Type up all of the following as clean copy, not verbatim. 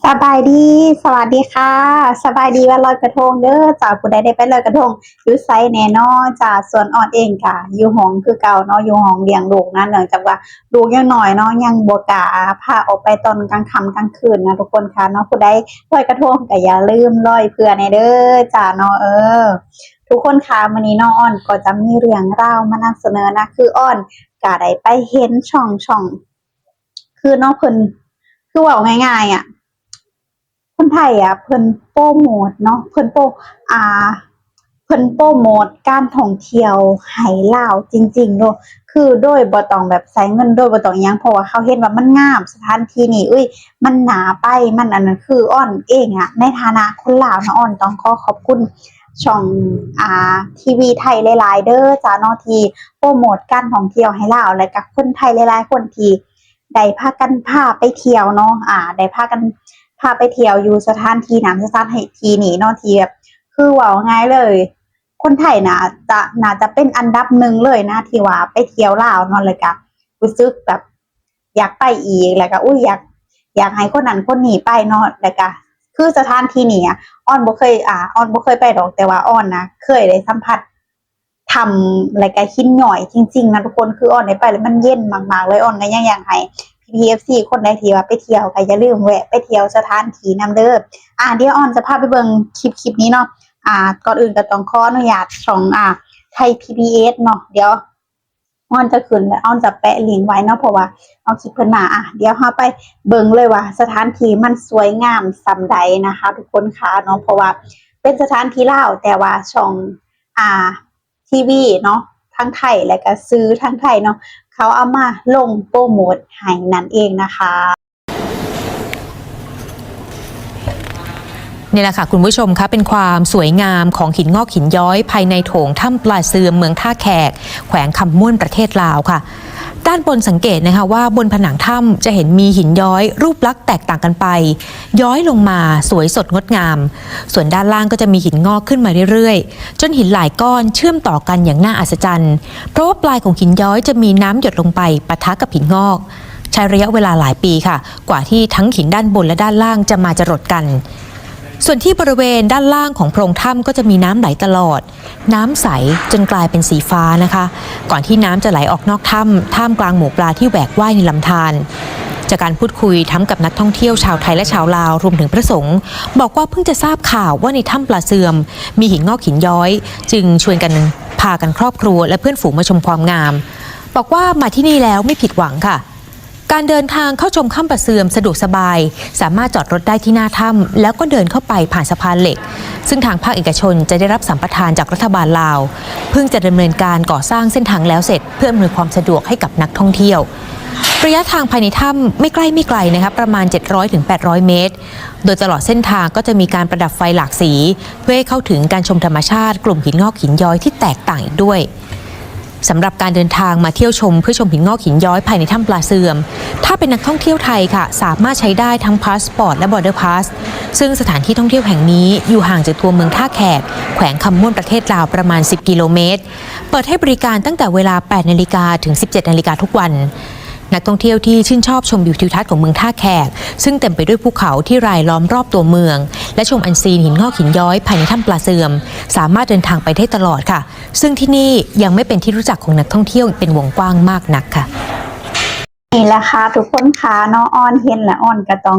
สบายดีสวัสดีค่ะสบายดีวันลอยกระทงเด้อจ้าผู้ใดได้ไปลอยกระทงอยู่ไสแน่นอนจ้าส่วนออนเองค่ะอยู่ห้องคือเก่าเนาะอยู่ห้องเลี้ยงลูกนะเนื่องจากว่าลูกยังน้อยเนาะยังบ่กล้าพาออกไปตอนกลางค่ำกลางคืนนะทุกคนค่ะเนาะผู้ใดลอยกระทงก็อย่าลืมลอยเผื่อแน่เด้อจ้าเนาะทุกคนค่ะมื้อนี้น้องอ้อนก็จะมีเรื่องราวมานำเสนอนะคืออ้อนก็ได้ไปเห็นช่องคือน้องเพิ่นคือเว้าง่ายๆคนไทยเพิ่นโปรโมตเนาะอ่าเพิ่นโปรโมตการท่องเที่ยวให้ลาวจริงๆเนาะคือโดยบ่ต้องแบบใช้เงินโดยบ่ต้องอิหยังเพราะว่าเขาเห็นว่ามันงามสถานที่นี้มันน่าไปมันอันนั้นคืออ้อนเองในฐานะคนลาวเนาะอ้อนต้องขอขอบคุณช่องทีวีไทยหลายๆเด้อจ้าเนาะที่โปรโมตการท่องเที่ยวให้ลาวแล้วก็คนไทยหลายๆคนที่ได้พากันพาไปเที่ยวเนาะได้พากัน พาไปเที่ยวอยู่สถานที่นั้นสถานที่นี้เนาะที่แบบคือเว้าง่ายเลยคนไทยน่าจะเป็นอันดับหนึ่งเลยนะที่ว่าไปเที่ยวลาวเนาะแล้วก็รู้สึกแบบอยากไปอีกแล้วก็อยากให้คนนั้นคนนี้ไปเนาะแล้วก็คือสถานที่นี้อ้อนบ่เคยอ้อนบ่เคยไปดอกแต่ว่าอ้อนนะเคยได้สัมผัสทำแล้วก็หินย่อยจริงๆนะทุกคนคืออ้อนได้ไปแล้วมันเย็นมากๆเลยอ้อนก็ยังอยากให้ PPFC คนใดที่ว่าไปเที่ยวก็อย่าลืมแวะไปเที่ยวสถานที่นำเด้อเดี๋ยวอ้อนจะพาไปเบิ่งคลิปนี้เนาะก่อนอื่นก็ต้องขออนุญาตช่องไทย PBS เนาะเดี๋ยวอ้อนจะขึ้นและอ้อนจะแปะลิงก์ไว้เนาะเพราะว่าเอาคลิปเพิ่นมาเดี๋ยวเราไปเบิ่งเลยว่าสถานที่มันสวยงามส่ำใดนะคะทุกคนค่ะเนาะเพราะว่าเป็นสถานที่ลาวแต่ว่าช่องอ่าทีวีเนาะทั้งไทยและก็ซื้อทั้งไทยเนาะเขาเอามาลงโปรโมทให้นั่นเองนะคะนี่แหละค่ะคุณผู้ชมคะเป็นความสวยงามของหินงอกหินย้อยภายในโถงถ้ำปลาเสื่อมเมืองท่าแขกแขวงคำม่วนประเทศลาวค่ะด้านบนสังเกตนะคะว่าบนผนังถ้ำจะเห็นมีหินย้อยรูปลักษณ์แตกต่างกันไปย้อยลงมาสวยสดงดงามส่วนด้านล่างก็จะมีหินงอกขึ้นมาเรื่อยๆจนหินหลายก้อนเชื่อมต่อกันอย่างน่าอัศจรรย์เพราะว่าปลายของหินย้อยจะมีน้ำหยดลงไปปะทะกับหินงอกใช้ระยะเวลาหลายปีค่ะกว่าที่ทั้งหินด้านบนและด้านล่างจะมาจรดกันส่วนที่บริเวณด้านล่างของโพรงถ้ำก็จะมีน้ำไหลตลอดน้ำใสจนกลายเป็นสีฟ้านะคะก่อนที่น้ำจะไหลออกนอกถ้ำท่ามกลางหมู่ปลาที่แหวกว่ายในลำธารจากการพูดคุยทั้งกับนักท่องเที่ยวชาวไทยและชาวลาวรวมถึงพระสงฆ์บอกว่าเพิ่งจะทราบข่าวว่าในถ้ำปลาเสื่อมมีหินงอกหินย้อยจึงชวนกันพากันครอบครัวและเพื่อนฝูงมาชมความงามบอกว่ามาที่นี่แล้วไม่ผิดหวังค่ะการเดินทางเข้าชมถ้ำปลาเสื่อมสะดวกสบายสามารถจอดรถได้ที่หน้าถ้ำแล้วก็เดินเข้าไปผ่านสะพานเหล็กซึ่งทางภาคเอกชนจะได้รับสัมปทานจากรัฐบาลลาวเพิ่งจะดำเนินการก่อสร้างเส้นทางแล้วเสร็จเพื่ออำนวยความสะดวกให้กับนักท่องเที่ยวระยะทางภายในถ้ำไม่ใกล้ไม่ไกลนะคะประมาณ 700-800 เมตรโดยตลอดเส้นทางก็จะมีการประดับไฟหลากสีเพื่อให้เข้าถึงการชมธรรมชาติกลุ่มหินงอกหินย้อยที่แตกต่างอีกด้วยสำหรับการเดินทางมาเที่ยวชมเพื่อชมหินงอกหินย้อยภายในถ้ำปลาเสื่อมถ้าเป็นนักท่องเที่ยวไทยค่ะสามารถใช้ได้ทั้งพาสปอร์ตและบอร์เดอร์พาสซึ่งสถานที่ท่องเที่ยวแห่งนี้อยู่ห่างจากตัวเมืองท่าแขกแขวงคำม่วนประเทศลาวประมาณ10กิโลเมตรเปิดให้บริการตั้งแต่เวลา 8 นาฬิกาถึง 17 นาฬิกาทุกวันนักท่องเที่ยวที่ชื่นชอบชมวิวทิวทัศน์ของเมืองท่าแขกซึ่งเต็มไปด้วยภูเขาที่รายล้อมรอบตัวเมืองและชมอันซีนหินงอกหินย้อยภายในถ้ำปลาเสื่อมสามารถเดินทางไปได้ตลอดค่ะซึ่งที่นี่ยังไม่เป็นที่รู้จักของนักท่องเที่ยวเป็นวงกว้างมากนักค่ะนี่แหละค่ะทุกคนค่ะน้องออนเห็นและออนก็ต้อ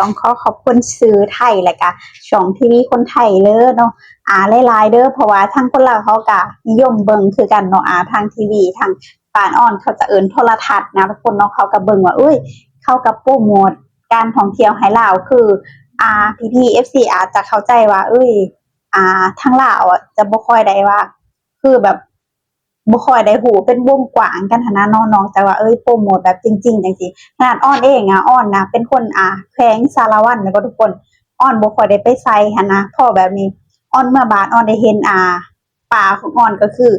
งขอขอบคุณสื่อไทยและก็ช่องทีวีคนไทยเลยเนาะหลายๆเด้อเพราะว่าทางคนลาวเขาก็นิยมเบิ่งคือกันเนาะทางทีวีทางป่านออนเขาจะเอิ้นโทรทัศน์นะทุกคนเนาะเขาก็เบิ่งว่าเขาก็โปรโมทการท่องเที่ยวให้ลาวคือPPFC อาจจะเข้าใจว่าทางลาวจะบ่ค่อยได้ว่าคือแบบบ่ค่อยได้ฮู้เป็นวงกว้างกันหั้นนะน้องๆแต่ว่าโปรโมทแบบจริงๆจังซี่ขนาดอ้อนเองอ้อนนะเป็นคนแขวงสารวัตรแม่นบ่ทุกคนอ้อนบ่ค่อยได้ไปไสหั้นนะพอแบบนี้อ้อนเมื่อบ้านอ้อนได้เห็นป้าของอ้อนก็คือ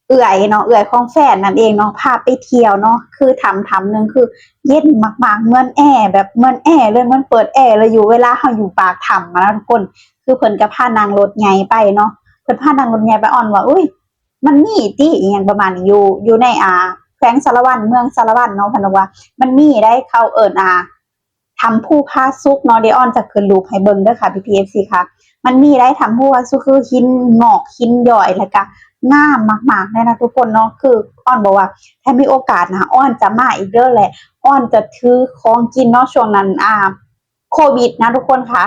เอื้อยเนาะเอื้อยของแฟนนั่นเองเนาะพาไปเที่ยวเนาะคือถ้ำนึงคือเย็นมากๆเหมือนแอร์แบบเหมือนแอร์เลยเหมือนเปิดแอร์เลยอยู่เวลาเฮาอยู่ปากถ้ำนะทุกคนคือเพิ่นก็พานั่งรถใหญ่ไปเนาะเพิ่นพานั่งรถใหญ่ไปอ้อนว่ามันมีติอหยังประมาณนี้อยู่ในแขวงสารวัตรเมืองสารวัตรเนาะเพิ่นว่ามันมีได้เขาเอิ้นถ้ ำผู้พาซุกเนาะเดยวอ้อนจะขึ้นรูปให้เบิ่งเด้อค่ะPPFC ค่ะมันมีได้ทำผู้พาซุกคือหินงอกหินย่อยแล้วก็งามมากๆเลยนะทุกคนเนาะคืออ้อนบอกว่าถ้ามีโอกาสนะอ้อนจะมาอีกเด้อแหละอ้อนจะถือของกินเนาะช่วงนั้นโควิดนะทุกคนค่ะ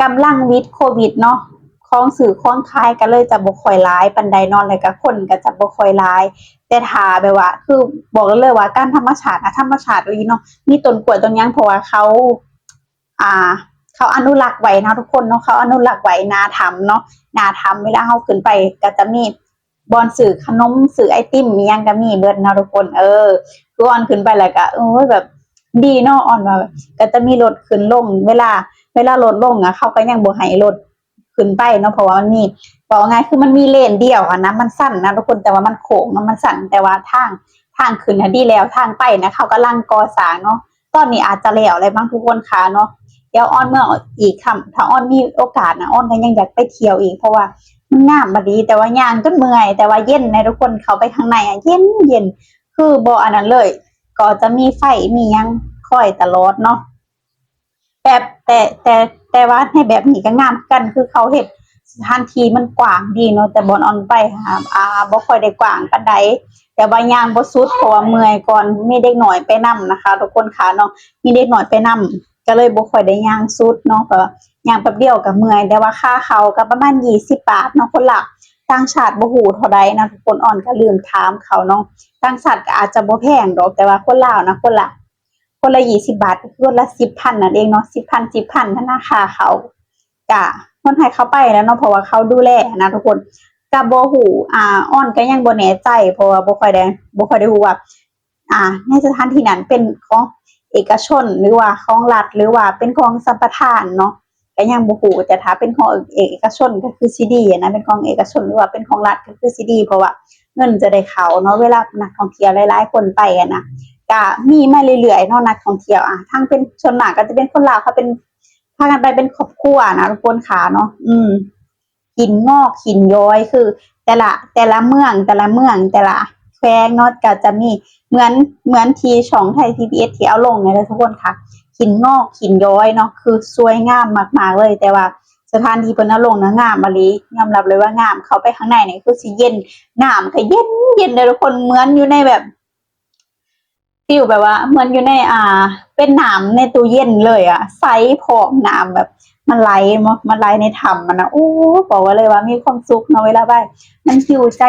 กำลังวิดโควิดเนาะของสื่อของขายก็เลยจะบ่ค่อยหลายปานใดเนาะแล้วก็คนก็จะบ่ค่อยหลายแต่ถ้าแบบว่าคือบอกเลยว่าการธรรมชาติธรรมชาติอีเนาะมีต้นกล้วยต้นหยังเพราะว่าอ่าเขาอนุรักษ์ไว้นะทุกคนเนาะเขาอนุรักษ์ไว้นาทำเนาะนาทำเวลาเฮาขึ้นไปก็จะมีบอนสื่อขนมสื่อไอติมมีหยังก็มีเบิดนะทุกคนคือออนขึ้นไปแล้วก็แบบดีเนาะออนว่าก็จะมีรถขึ้นลงเวลารถลงเขาก็ยังบ่ให้รถขึ้นไปเนาะเพราะว่ามันมีบอกง่ายคือมันมีเลนเดียวนะมันสั้นนะทุกคนแต่ว่ามันโค้งมันสั้นแต่ว่าทางขึ้นดีแล้วทางไปนะเขากำลังก่อสร้างเนาะตอนนี้อาจจะแล้วอะไรบ้างทุกคนค่ะเนาะเดี๋ยวอ้อนเมื่ออีกคำถ้าอ้อนมีโอกาสนะอ้อนก็ยังอยากไปเที่ยวอีกเพราะว่ามันงามบดีแต่ว่าย่างก็เมื่อยแต่ว่าเย็นนะทุกคนเขาไปข้างในเย็นคือบ่อันนั้นเลยก็จะมีไฟมียังคอยตลอดเนาะแบบแต่ว่าในแบบนี้ก็งามกันคือเขาเห็นสถานที่มันกว้างดีเนาะแต่บอนออนไปบ่ค่อยได้กว้างปานใดแต่ว่าย่างบ่สุดเพราะว่าเมื่อยก่อนมีเด็กน้อยไปนํนะคะทุกคนค่ะเนาะมีเด็กน้อยไปนํก็เลยบ่ค่อยได้ย่างสุดเนาะก็ย่างแป๊บเดียวก็เมื่อยแต่ว่าค่าเขาก็ประมาณ20 บาทเนาะคนละต่างชาติบ่ฮู้เท่าใดนะทุกคนอ่อนก็ลืมถามเขาเนาะต่างชาติก็อาจจะบ่แพงดอกแต่ว่าคนลาวนะคนละ20 บาทคนละ10,000นั่นเองเนาะ10,000ธนาคารเขาก็คนให้เขาไปแล้วเนาะเพราะว่าเขาดูแลนะทุกคนก็บ่ฮู้อ้อนก็ยังบ่แน่ใจเพราะว่าบ่ค่อยได้ฮู้ว่าในสถานที่นั้นเป็นของเอกชนหรือว่าของรัฐหรือว่าเป็นของสัมปทานเนาะก็ยังบ่ฮู้แต่ถ้าเป็นของเอกชนก็คือสิดีนะเป็นของเอกชนหรือว่าเป็นของรัฐก็คือสิดีเพราะว่าเงินจะได้เข้าเนาะเวลานักท่องเที่ยวหลายๆคนไปนะก็มีมาเรื่อยๆเนาะนักท่องเที่ยวทั้งเป็นส่วนมากก็จะเป็นคนลาวเขาเป็นพากันไปเป็นครอบครัวนะทุกคนค่ะเนาะหินงอกหินย้อยคือแต่ละเมืองแต่ละแควงเนาะก็จะมีเหมือนที่ช่องไทย PBS ที่เอาลงเนี่ยทุกคนค่ะหินงอกหินย้อยเนาะคือสวยงามมากๆเลยแต่ว่าสถานที่เพิ่นเอาลงนะงามมะลิยอมรับเลยว่างามเข้าไปข้างในนี่คือสิเย็นน้ำก็เย็นเลยทุกคนเหมือนอยู่ในแบบฟีลแบบว่าเหมือนอยู่ในเป็นน้ำในตู้เย็นเลยใสพร้อมน้ำแบบมันไหลในถ้ำมันนะบอกว่าเลยว่ามีความสุขเนาะเวลาไปมันหิวใจ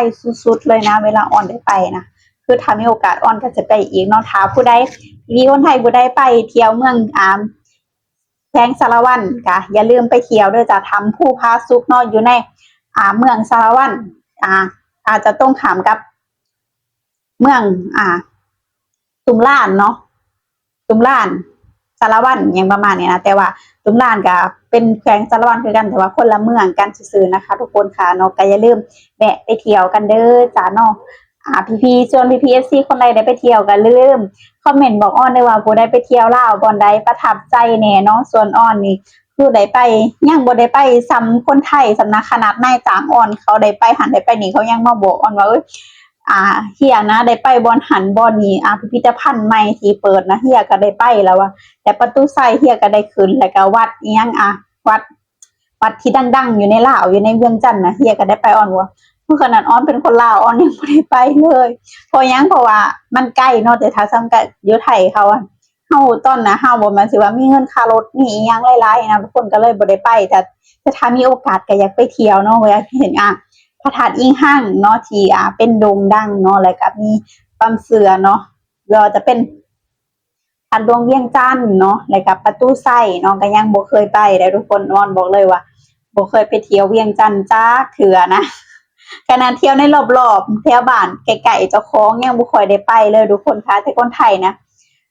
สุดๆเลยนะเวลาออนได้ไปนะคือถ้ามีโอกาสออนก็จะไปอีกเนาะถ้าผู้ใดมีคนไทยผู้ใดไปเที่ยวเมืองแขวงสารวัตรก็อย่าลืมไปเที่ยวด้วยจะทำผู้พาซุกเนาะอยู่ในเมืองสารวัตรอาจจะต้องขามกับเมืองตุมล้านเนาะตุมล้านสารวัตรอย่างประมาณนี้นะแต่ว่าตุมล้านก็เป็นแขวงสารวัตรคือกันแต่ว่าคนละเมืองกันซื่อๆนะคะทุกคนค่ะเนาะก็อย่าลืมแวะไปเที่ยวกันเด้อจ้าเนาะพี่ชวนPPFCคนใดได้ไปเที่ยวกันลืมคอมเมนต์บอกอ้อนได้ว่าผู้ใดไปเที่ยวลาวบ่อนใดประทับใจแน่เนาะส่วนอ้อนนี่คือได้ไปยังบ่ได้ไปซ้ำคนไทยสำนักขนาดนายจางอ้อนเขาได้ไปหันได้ไปนี่เขายังมาบอกอ้อนว่าเฮียนะได้ไปบอนหันบอนนี้พิพิธภัณฑ์ใหม่ที่เปิดนะเฮียก็ได้ไปแล้วว่าแต่ประตูไซเฮียก็ได้ขึ้นแล้วก็วัดอีหยังวัดที่ดังๆอยู่ในลาวอยู่ในเวียงจันทน์นะเฮียก็ได้ไปอ้อนว่าเมื่อขนาดอ้อนเป็นคนลาวอ้อนยังไม่ได้ไปเลยเพราะว่ามันใกล้เนาะแต่ถ้าซ้ำกับอยู่ไทยเขาเฮาตอนนะเฮาบ่แม่นสิว่ามีเงินค่ารถมีอีหยังหลายๆนะทุกคนก็เลยบ่ได้ไปแต่ถ้ามีโอกาสก็อยากไปเที่ยวเนาะอยากเห็นพระธาตุอิงหั่งเนาะที่เป็นโด่งดังเนาะแล้วก็มีความเชื่อเนาะเราจะเป็นอันดวงเวียงจันทน์เนาะแล้วก็ประตูไส้เนาะก็ยังบ่เคยไปได้ทุกคนอ้อนบอกเลยว่าบ่เคยไปเที่ยวเวียงจันทน์จักเทื่อนะขนาดเที่ยวในรอบๆแถวบ้านไกลๆเจ้าของยังบ่ค่อยได้ไปเลยทุกคนค่ะแต่คนไทยนะ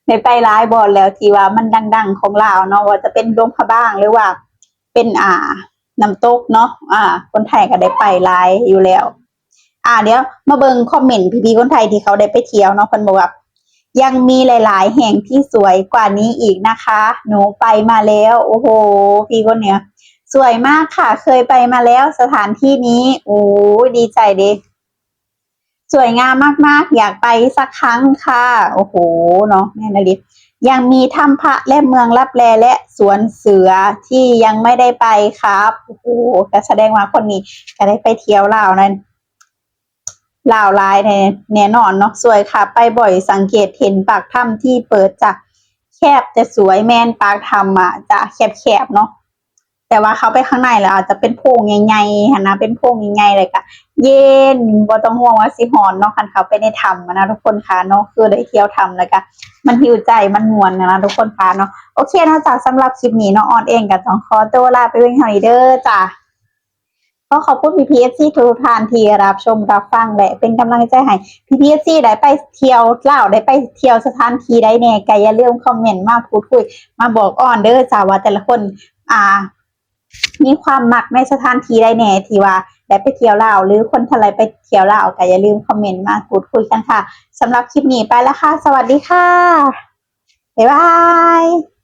ได้ไปหลายบ่อนแล้วที่ว่ามันดังๆของลาวเนาะว่าจะเป็นดงพะบ้างหรือว่าเป็นน้ำตกเนาะคนไทยก็ได้ไปหลายอยู่แล้วเดี๋ยวมาเบิ่งคอมเมนต์พี่ๆคนไทยที่เขาได้ไปเที่ยวเนาะเพิ่นบอกว่ายังมีหลายๆแห่งที่สวยกว่านี้อีกนะคะหนูไปมาแล้วโอ้โหพี่คนเนี้ยสวยมากค่ะเคยไปมาแล้วสถานที่นี้ดีใจเด้สวยงามมากๆอยากไปสักครั้งค่ะโอ้โหเนาะแม่นลิ ยังมีถ้ำพระและเมืองลับแลและสวนเสือที่ยังไม่ได้ไปครับโอ้โหก็แสดงว่าคนนี้ก็ได้ไปเที่ยวลาวนั่นลาวหลายแน่นอนเนาะสวยค่ะ ไปบ่อยสังเกตเห็นปากถ้ำที่เปิดจากแคบจะสวยแม่นปากถ้ำอ่ะจะแคบๆเนาะแต่ว่าเขาไปข้างในแล้วอาจจะเป็นโพรงใหญ่ๆหั่นนะเป็นโพรงใหญ่ๆเลยก็เย็นบ่ต้องห่วงว่าสิร้อนเนาะคันเขาไปในถ้ำอะนะทุกคนค่ะเนาะคือได้เที่ยวถ้ำแล้วก็มันฮีลใจมันม่วนนะทุกคนค่ะเนาะโอเคเนาะจ้ะสำหรับคลิปนี้เนาะออนเองก็ต้องขอตัวลาไปเพียงเท่านี้เด้อจ้ะก็ขอบคุณPPFC ทุกท่านที่รับชมรับฟังและเป็นกำลังใจให้PPFC ได้ไปเที่ยวลาวได้ไปเที่ยวสถานที่ใดแหน่ก็อย่าลืมคอมเมนต์มาพูดคุยมาบอกออนเด้อจ้ะว่าแต่ละคนมีความมักในสถานที่ใดแหน่ที่ว่าได้ไปเที่ยวลาวหรือคนทะเลไปเที่ยวลาวก็อย่าลืมคอมเมนต์มาพูดคุยกันค่ะสำหรับคลิปนี้ไปแล้วค่ะสวัสดีค่ะบ๊ายบาย